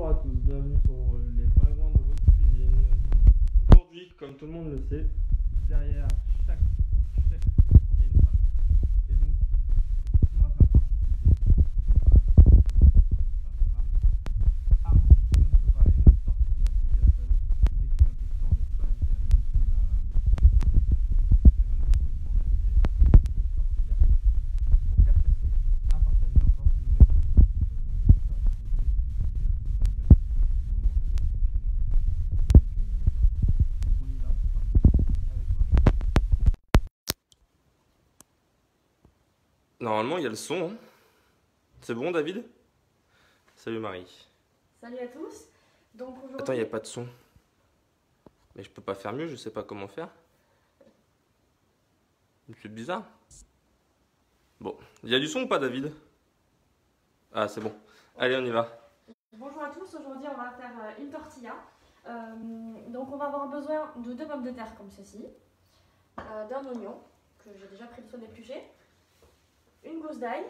Bonjour à tous, bienvenue sur les pingouins de votre cuisine. Aujourd'hui, comme tout le monde le sait, derrière chaque chef, il y a une femme. Et donc, on va faire participer Hardy, qui vient de préparer une tortilla. Vu qu'elle a vécu un peu de temps en Espagne, qu'elle aime beaucoup la... Elle va nous proposer une tortilla pour 4 personnes à partager encore si vous n'avez pas normalement, il y a le son. Hein. C'est bon, David? Salut, Marie. Salut à tous. Donc aujourd'hui... Attends, il n'y a pas de son. Mais je peux pas faire mieux, je sais pas comment faire. C'est bizarre. Bon, il y a du son ou pas, David? Ah, c'est bon. Allez, on y va. Bonjour à tous. Aujourd'hui, on va faire une tortilla. Donc on va avoir besoin de 2 pommes de terre comme ceci, d'un oignon que j'ai déjà pris le soin d'éplucher, une gousse d'ail,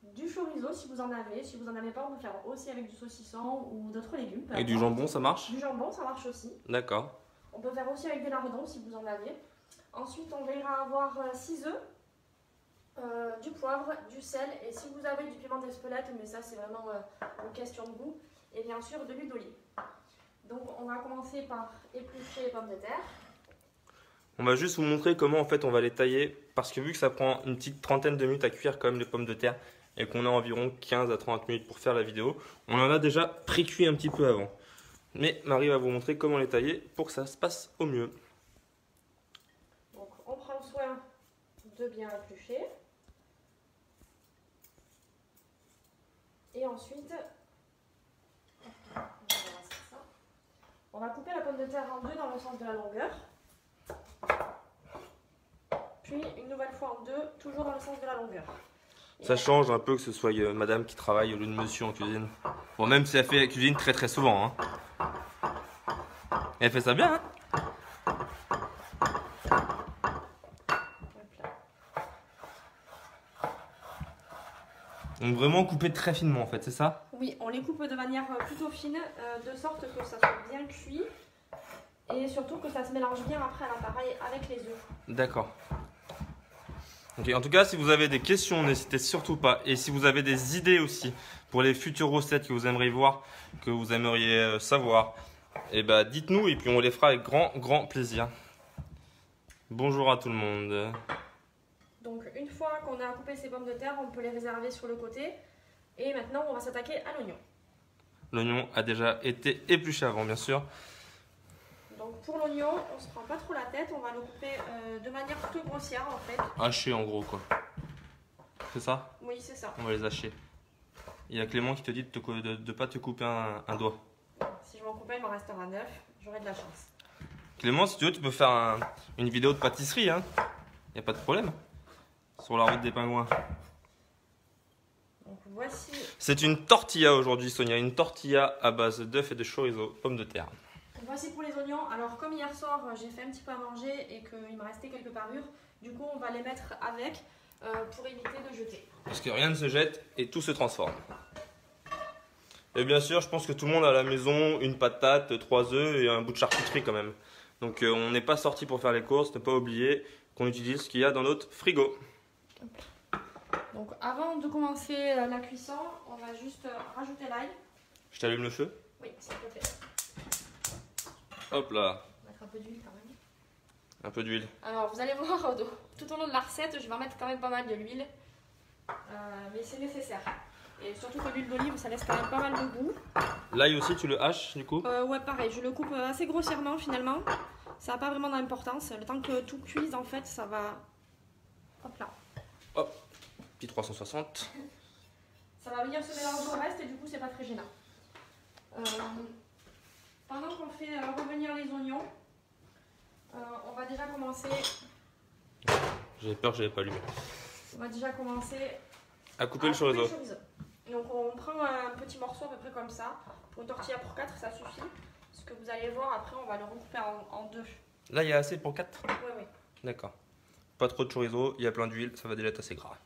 du chorizo si vous en avez. Si vous n'en avez pas, on peut faire aussi avec du saucisson ou d'autres légumes. Et du jambon, ça marche? Du jambon, ça marche aussi. D'accord. On peut faire aussi avec des lardons si vous en avez. Ensuite, on va avoir 6 œufs, du poivre, du sel et si vous avez du piment d'Espelette, mais ça c'est vraiment une question de goût, et bien sûr de l'huile d'olive. Donc on va commencer par éplucher les pommes de terre. On va juste vous montrer comment en fait on va les tailler, parce que vu que ça prend une petite trentaine de minutes à cuire quand même les pommes de terre, et qu'on a environ 15 à 30 minutes pour faire la vidéo, on en a déjà pré-cuit un petit peu avant. Mais Marie va vous montrer comment les tailler pour que ça se passe au mieux. Donc on prend soin de bien éplucher. Et ensuite, on va couper la pomme de terre en 2 dans le sens de la longueur. Puis une nouvelle fois en 2, toujours dans le sens de la longueur. Ça change un peu que ce soit madame qui travaille au lieu de monsieur en cuisine. Bon, même si elle fait la cuisine très très souvent. Hein. Elle fait ça bien, hein. Donc vraiment couper très finement en fait, c'est ça? Oui, on les coupe de manière plutôt fine, de sorte que ça soit bien cuit. Et surtout que ça se mélange bien après à l'appareil avec les œufs. D'accord. Okay, en tout cas, si vous avez des questions, n'hésitez surtout pas. Et si vous avez des idées aussi pour les futures recettes que vous aimeriez voir, que vous aimeriez savoir, eh ben, dites-nous et puis on les fera avec grand plaisir. Bonjour à tout le monde. Donc une fois qu'on a coupé ces pommes de terre, on peut les réserver sur le côté. Et maintenant, on va s'attaquer à l'oignon. L'oignon a déjà été épluché avant, bien sûr. Donc pour l'oignon, on se prend pas trop la tête, on va le couper de manière plutôt grossière en fait. Haché en gros quoi. C'est ça? Oui, c'est ça. On va les hacher. Il y a Clément qui te dit de ne pas te couper un doigt. Si je m'en coupe, il m'en restera 9, j'aurai de la chance. Clément, si tu veux, tu peux faire une vidéo de pâtisserie, hein. Il n'y a pas de problème. Sur la route des pingouins. Donc voici. C'est une tortilla aujourd'hui, Sonia. Une tortilla à base d'œufs et de chorizo, pommes de terre. Voici pour les oignons. Alors comme hier soir, j'ai fait un petit peu à manger et qu'il me restait quelques parures. Du coup, on va les mettre avec pour éviter de jeter. Parce que rien ne se jette et tout se transforme. Et bien sûr, je pense que tout le monde a à la maison une patate, 3 œufs et un bout de charcuterie quand même. Donc on n'est pas sorti pour faire les courses, ne pas oublier qu'on utilise ce qu'il y a dans notre frigo. Donc avant de commencer la cuisson, on va juste rajouter l'ail. Je t'allume le feu? Oui, s'il te plaît. Hop là. On va mettre un peu d'huile quand même. Un peu d'huile. Alors vous allez voir, tout au long de la recette, je vais en mettre quand même pas mal de l'huile. Mais c'est nécessaire. Et surtout que l'huile d'olive, ça laisse quand même pas mal de goût. L'ail aussi, tu le haches du coup? Ouais, pareil, je le coupe assez grossièrement finalement. Ça n'a pas vraiment d'importance. Le temps que tout cuise, en fait, ça va... Hop là. Hop, petit 360. Ça va venir se mélanger au reste et du coup, c'est pas très gênant. Pendant qu'on fait revenir les oignons, on va déjà commencer... J'avais peur que je n'avais pas allumé. On va déjà commencer à couper le chorizo. Donc on prend un petit morceau à peu près comme ça. Pour une tortilla pour 4, ça suffit. Ce que vous allez voir, après on va le recouper en 2. Là, il y a assez pour 4? Oui, oui. D'accord. Pas trop de chorizo, il y a plein d'huile, ça va déjà être assez gras.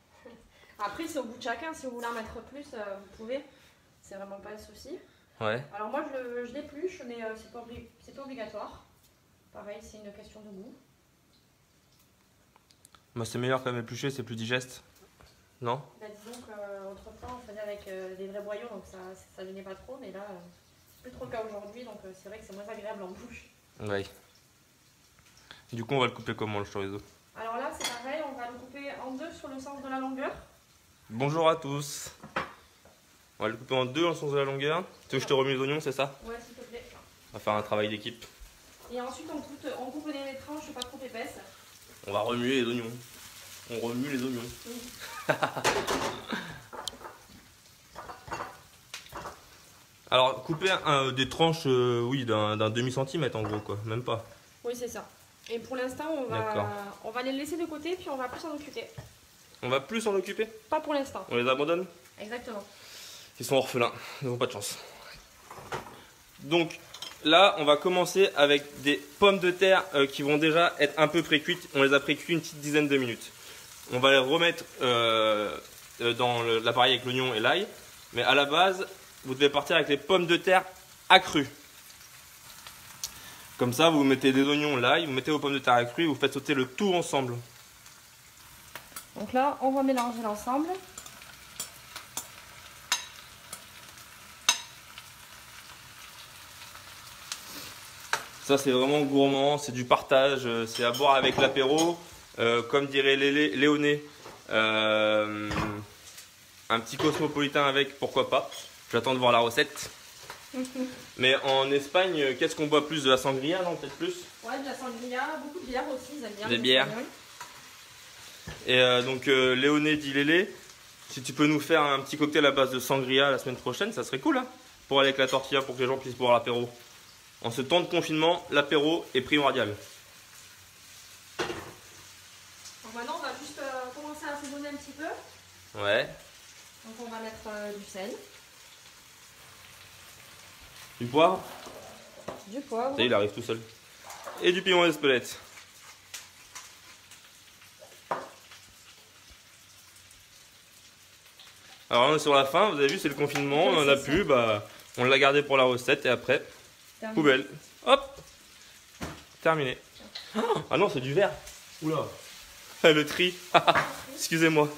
Après, c'est au goût de chacun. Si vous voulez en mettre plus, vous pouvez. c'est vraiment pas le souci. Ouais. Alors moi je l'épluche, mais c'est pas obligatoire. Pareil, c'est une question de goût. Moi, c'est meilleur quand même épluché, c'est plus digeste. Non? Bah, disons qu'autrefois on faisait avec des vrais boyaux, donc ça gênait pas trop, mais là c'est plus trop le cas aujourd'hui, donc c'est vrai que c'est moins agréable en bouche. Ouais. Du coup, on va le couper comment le chorizo? Alors là c'est pareil, on va le couper en deux sur le sens de la longueur. Bonjour à tous. On va le couper en deux dans le sens de la longueur. Tu veux que je te remue les oignons, c'est ça? Ouais, s'il te plaît. On va faire un travail d'équipe. Et ensuite on coupe des tranches pas trop épaisses. On va remuer les oignons. On remue les oignons. Oui. Alors, couper des tranches, oui, d'un demi-centimètre en gros, quoi. Même pas. Oui, c'est ça. Et pour l'instant, on va les laisser de côté, puis on va plus s'en occuper. On va plus s'en occuper? Pas pour l'instant. On les abandonne? Exactement. Ils sont orphelins, ils n'ont pas de chance. Donc, là, on va commencer avec des pommes de terre qui vont déjà être un peu pré-cuites. On les a pré-cuites une petite dizaine de minutes. On va les remettre dans l'appareil avec l'oignon et l'ail. Mais à la base, vous devez partir avec les pommes de terre accrues. Comme ça, vous mettez des oignons, l'ail, vous mettez vos pommes de terre accrues et vous faites sauter le tout ensemble. Donc là, on va mélanger l'ensemble. Ça, c'est vraiment gourmand, c'est du partage, c'est à boire avec l'apéro. Comme dirait Léoné, un petit cosmopolitain avec, pourquoi pas. J'attends de voir la recette. Mais en Espagne, qu'est-ce qu'on boit plus? De la sangria, non? Peut-être plus? Ouais, de la sangria, beaucoup de bières aussi, ils aiment bien. Des bières. Et donc, Léoné dit Lélé, si tu peux nous faire un petit cocktail à base de sangria la semaine prochaine, ça serait cool, hein, pour aller avec la tortilla, pour que les gens puissent boire l'apéro. En ce temps de confinement, l'apéro est primordial. Donc maintenant, on va juste commencer à assaisonner un petit peu. Ouais. Donc on va mettre du sel. Du poivre? Du poivre. Ça y est, il arrive tout seul. Et du piment d'Espelette. Alors on est sur la fin, vous avez vu, c'est le confinement, on en a plus, bah, on l'a gardé pour la recette et après, Terminé. poubelle. Hop, terminé. Ah non, c'est du verre. Oula, le tri. Excusez-moi.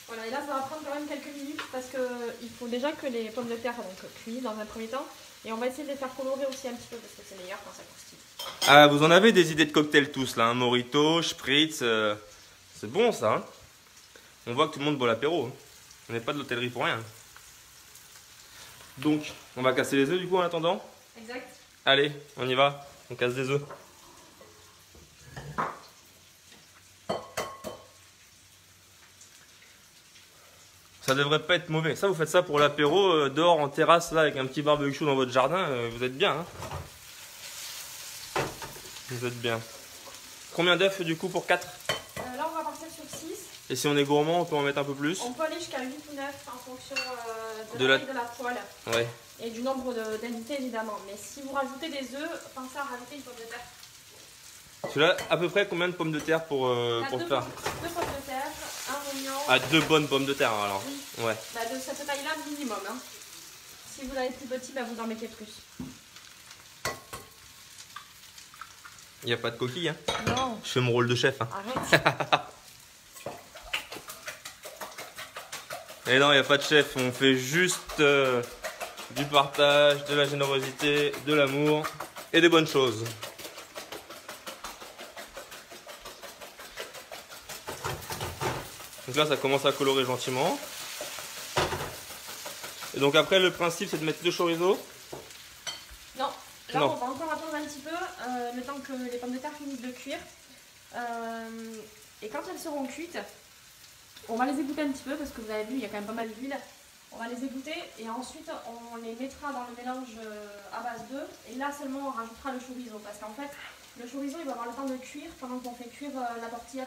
Voilà, et là ça va prendre quand même quelques minutes parce qu'il faut déjà que les pommes de terre cuisent dans un premier temps. Et on va essayer de les faire colorer aussi un petit peu parce que c'est meilleur quand ça croustille. Ah, vous en avez des idées de cocktails tous là, hein, Morito, Spritz, c'est bon ça. Hein. On voit que tout le monde boit l'apéro. Hein. On n'est pas de l'hôtellerie pour rien. Donc, on va casser les œufs du coup en attendant. Exact. Allez, on y va, on casse des œufs. Ça devrait pas être mauvais. Ça, vous faites ça pour l'apéro, dehors en terrasse, là, avec un petit barbecue dans votre jardin, vous êtes bien. Hein, vous êtes bien. Combien d'œufs du coup pour 4? Là, on va partir sur 6. Et si on est gourmand, on peut en mettre un peu plus? On peut aller jusqu'à 8 ou 9 en fonction de De la taille de la poêle. Ouais. Et du nombre d'invités évidemment. Mais si vous rajoutez des œufs, pensez à rajouter une pomme de terre. Celui-là, à peu près combien de pommes de terre pour le faire? 2 pommes de terre, un oignon. Ah, 2 bonnes pommes de terre alors. Oui. Ouais. Bah, de cette taille-là minimum. Hein. Si vous avez plus petit, bah, vous en mettez plus. Il n'y a pas de coquille, hein? Non. Je fais mon rôle de chef. Hein. Arrête. Et non, il n'y a pas de chef. On fait juste du partage, de la générosité, de l'amour et des bonnes choses. Donc là, ça commence à colorer gentiment. Et donc après, le principe, c'est de mettre le chorizo. Non. Là, Non. on va encore attendre un petit peu, le temps que les pommes de terre finissent de cuire. Et quand elles seront cuites, on va les égoutter un petit peu parce que vous avez vu, il y a quand même pas mal d'huile. On va les égoutter et ensuite on les mettra dans le mélange à base d'œufs. Et là seulement on rajoutera le chorizo parce qu'en fait, le chorizo il va avoir le temps de cuire pendant qu'on fait cuire la tortilla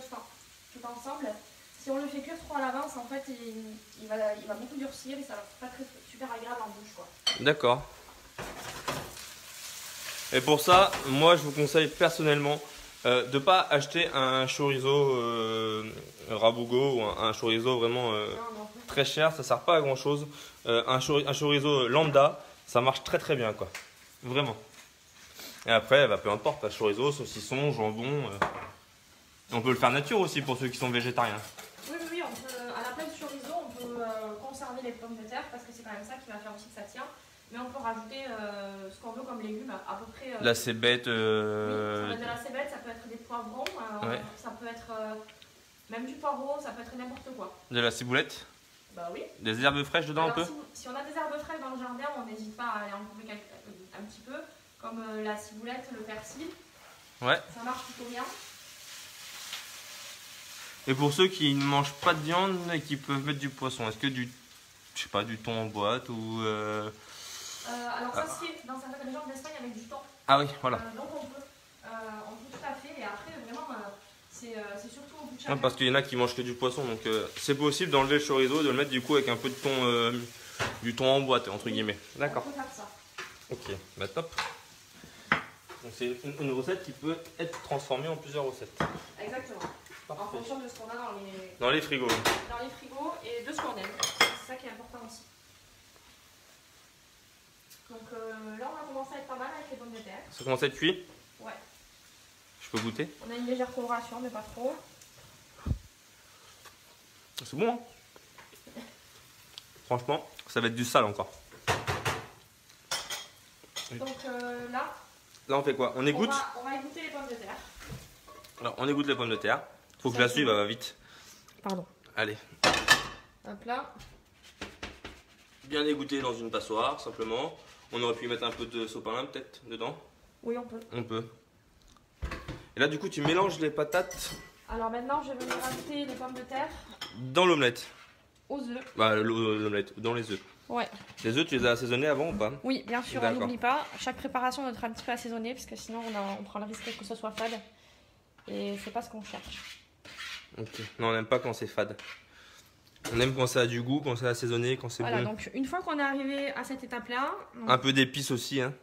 tout ensemble. Si on le fait cuire trop à l'avance, en fait, il va beaucoup durcir et ça va pas être super agréable en bouche, quoi. D'accord. Et pour ça, moi, je vous conseille personnellement de ne pas acheter un chorizo rabugo ou un chorizo vraiment Non, non. très cher, ça sert pas à grand chose. Un chorizo lambda, ça marche très bien quoi. Vraiment. Et après, bah, peu importe, pas chorizo, saucisson, jambon. On peut le faire nature aussi pour ceux qui sont végétariens. Oui, on peut, à la place du chorizo, on peut conserver les pommes de terre parce que c'est quand même ça qui va faire aussi que ça tient. Mais on peut rajouter ce qu'on veut comme légumes, à peu près. La cébette. Oui, ça peut être de la cébette, ça peut être des poivrons, ouais. ça peut être même du poireau, ça peut être n'importe quoi. De la ciboulette. Bah oui. Des herbes fraîches dedans. Alors, un peu. Si on a des herbes fraîches dans le jardin, on n'hésite pas à aller en couper un petit peu, comme la ciboulette, le persil. Ouais. Ça marche plutôt bien. Et pour ceux qui ne mangent pas de viande et qui peuvent mettre du poisson, est-ce que je sais pas, du thon en boîte ou alors ça se fait dans certaines régions d'Espagne avec du thon. Ah oui, voilà. Donc on peut tout à fait. Et après vraiment c'est surtout au bout de chaque. Ouais, parce qu'il y en a qui mangent que du poisson, donc c'est possible d'enlever le chorizo, de le mettre du coup avec un peu de thon, du thon en boîte entre guillemets. D'accord. On peut faire ça. Ok, bah top. Donc c'est une recette qui peut être transformée en plusieurs recettes. Exactement. Parfait. En fonction de ce qu'on a Dans les frigos. Dans les frigos et de ce qu'on aime. C'est ça qui est important aussi. Donc là, on va commencer à être pas mal avec les pommes de terre. Ça commence à être cuit? Ouais. Je peux goûter? On a une légère coloration, mais pas trop. C'est bon, hein? Franchement, ça va être du sale encore. Donc là, on fait quoi? On égoutte? On va égoutter les pommes de terre. Alors, on égoutte les pommes de terre. Faut que je la suive, elle va vite. Pardon. Allez. Hop là. Bien égoutter dans une passoire, simplement. On aurait pu mettre un peu de sopalin peut-être dedans. Oui, on peut. On peut. Et là, du coup, tu mélanges les patates. Alors maintenant, je vais venir rajouter les pommes de terre. Dans l'omelette. Aux œufs. Bah, l'omelette, dans les œufs. Ouais. Les œufs, tu les as assaisonnés avant ou pas? Oui, bien sûr, on n'oublie pas. Chaque préparation doit être un petit peu assaisonnée, parce que sinon on prend le risque que ce soit fade. Et c'est pas ce qu'on cherche. Ok. Non, on n'aime pas quand c'est fade. On aime quand ça a du goût, quand c'est assaisonné, quand c'est voilà, bon. Donc une fois qu'on est arrivé à cette étape-là... Un peu d'épices aussi, hein.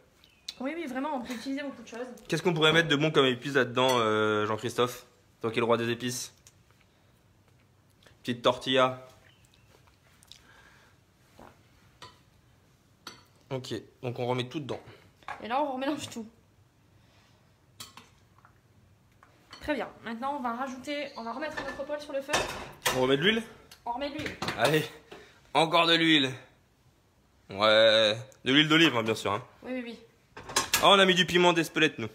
Oui, vraiment, on peut utiliser beaucoup de choses. Qu'est-ce qu'on pourrait mettre de bon comme épices là-dedans, Jean-Christophe? Toi qui es le roi des épices. Petite tortilla. Ok, donc on remet tout dedans. Et là, on remélange tout. Très bien. Maintenant, on va remettre notre poêle sur le feu. On remet de l'huile? On remet de l'huile. Allez, encore de l'huile. Ouais, de l'huile d'olive, hein, bien sûr. Hein. Oui. Ah, on a mis du piment d'Espelette, nous.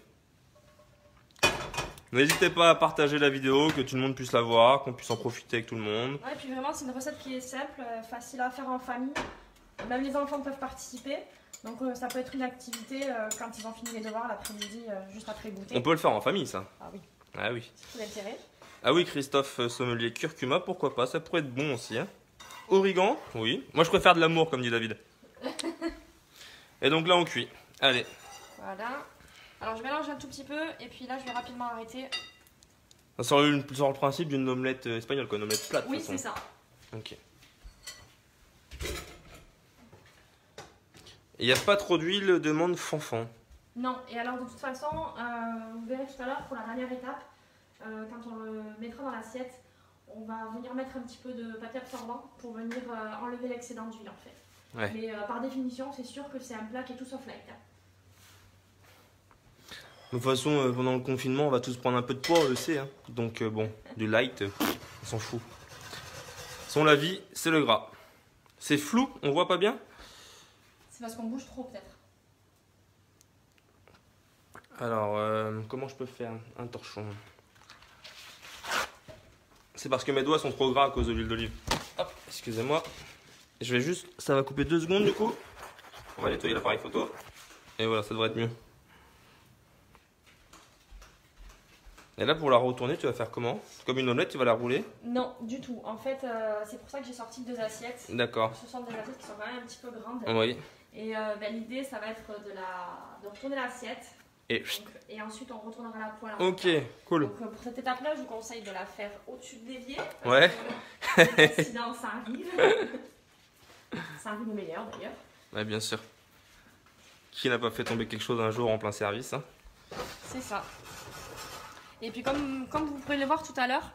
N'hésitez pas à partager la vidéo, que tout le monde puisse la voir, qu'on puisse en profiter avec tout le monde. Ouais, et puis vraiment, c'est une recette qui est simple, facile à faire en famille. Même les enfants peuvent participer. Donc ça peut être une activité quand ils ont fini les devoirs l'après-midi, juste après le goûter. On peut le faire en famille, ça. Ah oui. Ah oui. C'est tout l'intérêt. Ah oui, Christophe sommelier, curcuma, pourquoi pas, ça pourrait être bon aussi. Hein. Origan, oui. Moi je préfère de l'amour, comme dit David. Et donc là on cuit. Allez. Voilà. Alors je mélange un tout petit peu et puis là je vais rapidement arrêter. Ça sort le principe d'une omelette espagnole, quoi, une omelette plate. Oui, c'est ça. Ok. Il n'y a pas trop d'huile, demande Fanfan. Non, et alors de toute façon, vous verrez tout à l'heure pour la dernière étape, quand on le mettra dans l'assiette, on va venir mettre un petit peu de pâté absorbant pour venir enlever l'excédent d'huile en fait. Ouais. Mais par définition, c'est sûr que c'est un plat qui est tout sauf light. Hein. De toute façon, pendant le confinement, on va tous prendre un peu de poids, on le sait. Hein. Donc bon, du light, on s'en fout. Son la vie, c'est le gras. C'est flou, on voit pas bien? C'est parce qu'on bouge trop peut-être. Alors, comment je peux faire un torchon? C'est parce que mes doigts sont trop gras à cause de l'huile d'olive. Hop, excusez-moi. Je vais juste, ça va couper 2 secondes du coup. On va nettoyer l'appareil photo. Et voilà, ça devrait être mieux. Et là, pour la retourner, tu vas faire comment? Comme une omelette, tu vas la rouler? Non, du tout. En fait, c'est pour ça que j'ai sorti 2 assiettes. D'accord. Ce sont des assiettes qui sont quand même un petit peu grandes. Oui. Et l'idée, ça va être de retourner l'assiette. Et ensuite, on retournera la poêle. Ok, cool. Donc, pour cette étape-là, je vous conseille de la faire au-dessus de l'évier. Ouais. Sinon, ça arrive. Ça arrive au meilleur d'ailleurs. Ouais, bien sûr. Qui n'a pas fait tomber quelque chose un jour en plein service, hein? C'est ça. Et puis, comme vous pouvez le voir tout à l'heure,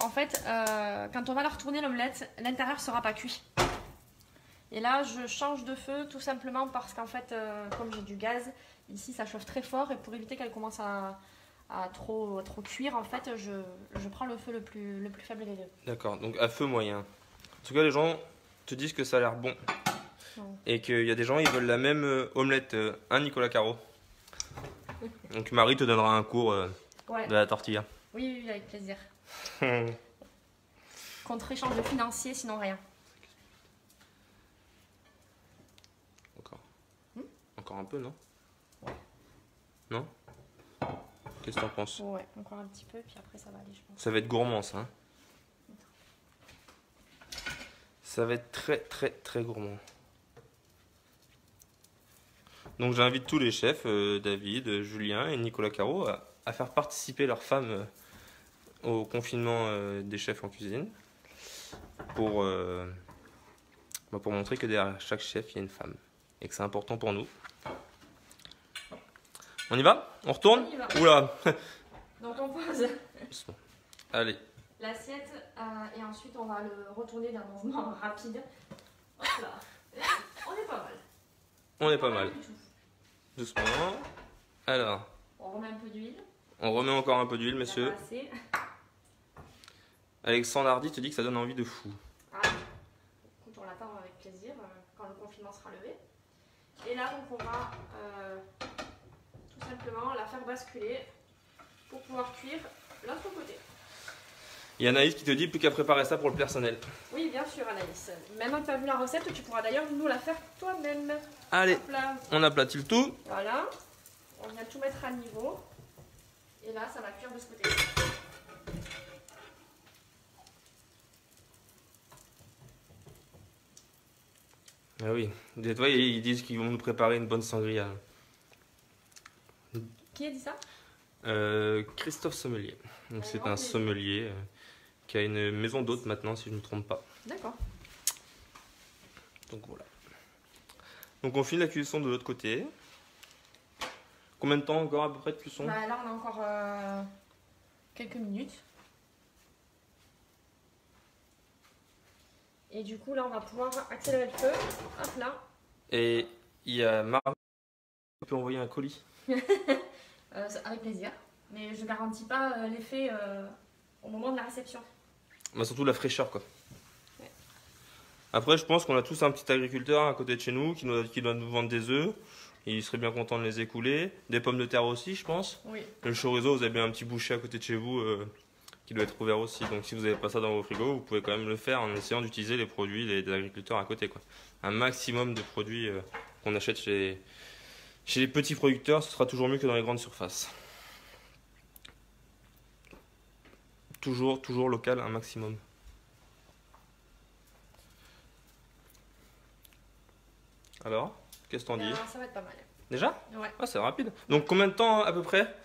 en fait, quand on va la retourner l'omelette, l'intérieur ne sera pas cuit. Et là, je change de feu tout simplement parce qu'en fait, comme j'ai du gaz, ici ça chauffe très fort et pour éviter qu'elle commence à trop cuire, en fait, je prends le feu le plus faible des deux. D'accord, donc à feu moyen. En tout cas, les gens te disent que ça a l'air bon. Non. Et qu'il y a des gens, ils veulent la même omelette, Nicolas Caro. Donc Marie te donnera un cours Ouais. de la tortilla. Oui, avec plaisir. Contre échange de financier, sinon rien. Encore. Encore un peu, non? Non? Qu'est-ce que t'en penses? Ouais, encore un petit peu, puis après ça va aller, je pense. Ça va être gourmand, ça. Hein, ça va être très, très, très gourmand. Donc j'invite tous les chefs, David, Julien et Nicolas Caro, à faire participer leurs femmes au confinement des chefs en cuisine pour montrer que derrière chaque chef, il y a une femme et que c'est important pour nous. On y va? On retourne? On y va. Oula. Donc on pose Allez. l'assiette et ensuite on va le retourner d'un mouvement rapide. Hop là. On est pas mal. On est pas mal. Du tout. Doucement. Alors, On remet un peu d'huile. on remet encore un peu d'huile, Il y en a messieurs. pas assez. Alexandre Hardy te dit que ça donne envie de fou. Ah, écoute, on l'attend avec plaisir quand le confinement sera levé. Et là, donc, on va tout simplement la faire basculer pour pouvoir cuire l'autre côté. Il y a Anaïs qui te dit plus qu'à préparer ça pour le personnel. Oui, bien sûr, Anaïs. Maintenant que tu as vu la recette, tu pourras d'ailleurs nous la faire toi-même. Allez, Hop là. on aplatit le tout. Voilà. On vient tout mettre à niveau. Et là, ça va cuire de ce côté. Ah oui, des fois ils disent qu'ils vont nous préparer une bonne sangria. Qui a dit ça? Christophe Sommelier. Donc c'est Vraiment, un sommelier qui a une maison d'hôtes maintenant, si je ne me trompe pas. D'accord. Donc voilà. Donc on finit la cuisson de l'autre côté. Combien de temps encore à peu près de cuisson? Bah, là, on a encore quelques minutes. Et du coup, là, on va pouvoir accélérer le feu. Hop là. Et il y a Marie qui peut envoyer un colis. Avec plaisir. Mais je garantis pas l'effet au moment de la réception. Bah, surtout la fraîcheur quoi. Ouais. Après je pense qu'on a tous un petit agriculteur à côté de chez nous qui doit nous vendre des œufs. Il serait bien content de les écouler. Des pommes de terre aussi je pense. Oui. Le chorizo, vous avez bien un petit boucher à côté de chez vous qui doit être ouvert aussi. Donc si vous n'avez pas ça dans vos frigos, vous pouvez quand même le faire en essayant d'utiliser les produits des agriculteurs à côté, quoi. Un maximum de produits qu'on achète chez les petits producteurs, ce sera toujours mieux que dans les grandes surfaces. Toujours local, un maximum. Alors, qu'est-ce que t'en dis? Ça va être pas mal. Déjà? Ouais. Ah, c'est rapide. Donc combien de temps à peu près?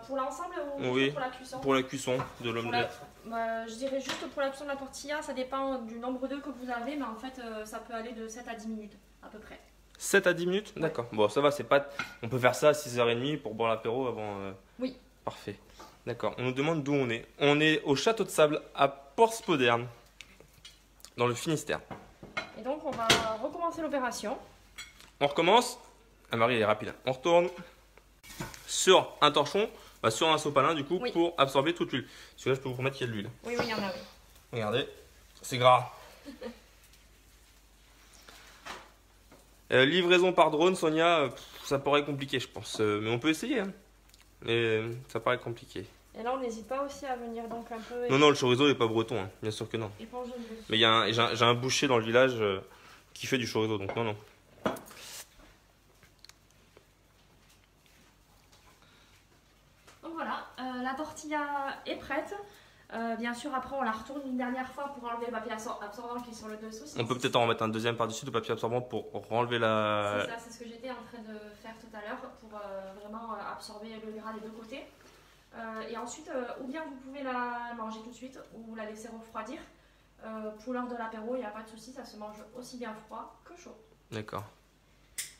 Pour l'ensemble ou Oui, juste pour la cuisson? pour la cuisson de l'omelette. Je dirais juste pour la cuisson de la tortilla, ça dépend du nombre d'œufs que vous avez, mais en fait, ça peut aller de 7 à 10 minutes à peu près. 7 à 10 minutes? D'accord. Bon, ça va, c'est pas... On peut faire ça à 6h30 pour boire l'apéro avant... Oui. Parfait. D'accord. On nous demande d'où on est. On est au Château de Sable, à Port-Spoderne, dans le Finistère. Et donc, on va recommencer l'opération. On recommence. Ah, Marie, elle est rapide. On retourne sur un torchon, sur un sopalin, du coup, Oui. pour absorber toute l'huile. Parce que là, je peux vous promettre qu'il y a de l'huile. Oui, il y en a, oui. Regardez, c'est gras. Livraison par drone, Sonia, ça paraît compliqué, je pense. Mais on peut essayer. Hein. Mais ça paraît compliqué. Et là, on n'hésite pas aussi à venir donc un peu Non, le chorizo n'est pas breton, hein. Bien sûr que non. éponger le dessus. Mais j'ai un boucher dans le village qui fait du chorizo, donc non. Donc voilà, la tortilla est prête. Bien sûr, après, on la retourne une dernière fois pour enlever le papier absorbant qui est sur le dessous. On peut peut-être en remettre un deuxième par-dessus de papier absorbant pour renlever la... C'est ça, c'est ce que j'étais en train de faire tout à l'heure pour vraiment absorber le gras des deux côtés. Et ensuite, ou bien vous pouvez la manger tout de suite ou la laisser refroidir. Pour l'heure de l'apéro, il n'y a pas de souci, ça se mange aussi bien froid que chaud. D'accord.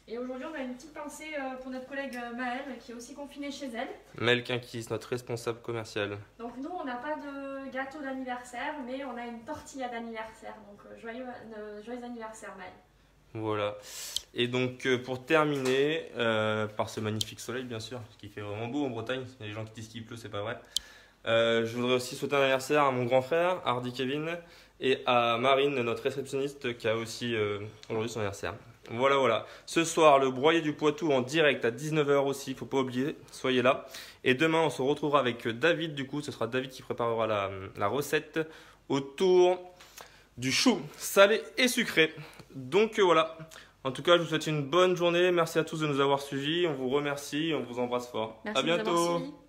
Et aujourd'hui, on a une petite pensée pour notre collègue Maëlle qui est aussi confinée chez elle. Mel Quinquis, notre responsable commercial. Donc nous, on n'a pas de de gâteau d'anniversaire, mais on a une tortilla d'anniversaire. Donc joyeux anniversaire, Maëlle. Voilà. Et donc pour terminer, par ce magnifique soleil bien sûr, parce qu'il fait vraiment beau en Bretagne, il y a des gens qui disent qu'il pleut, c'est pas vrai. Je voudrais aussi souhaiter un anniversaire à mon grand frère, Hardy Kevin, et à Marine, notre réceptionniste, qui a aussi aujourd'hui son anniversaire. Voilà, voilà. Ce soir, le broyé du Poitou en direct à 19 h aussi, il ne faut pas oublier, soyez là. Et demain, on se retrouvera avec David, du coup, ce sera David qui préparera la recette autour du chou salé et sucré. Donc voilà. En tout cas, je vous souhaite une bonne journée. Merci à tous de nous avoir suivis. On vous remercie, on vous embrasse fort. Merci à bientôt. de nous avoir suivis.